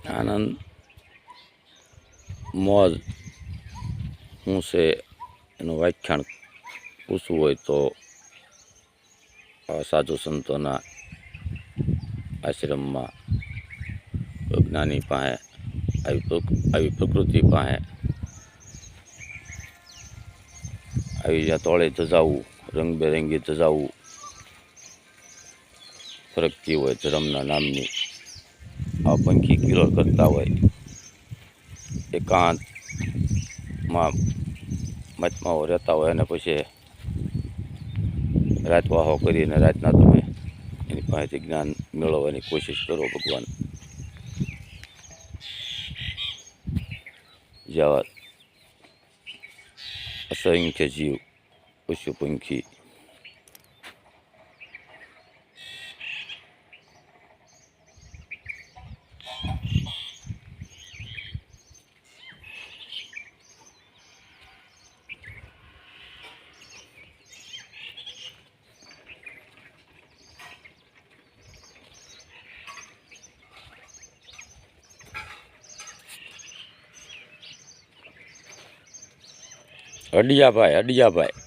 આનંદ મોજ શું છે એનું વ્યાખ્યાન પૂછવું હોય તો સાધુ સંતોના આશ્રમમાં જ્ઞાની પાસે આવી પ્રકૃતિ પાસે આવી જ્યાં તોળે ધજાવું રંગબેરંગી ધજાવું ફરકતી હોય ધર્મના નામની આ પંખી કિલોલ કરતા હોય એકાંતમાં મહાત્માઓ રહેતા હોય અને પછી રાતવાહો કરીને રાતના તમે એની પાસેથી જ્ઞાન મેળવવાની કોશિશ કરો ભગવાન જેવા અસંખ્ય જીવ પશુ પંખી અડિયાભાઈ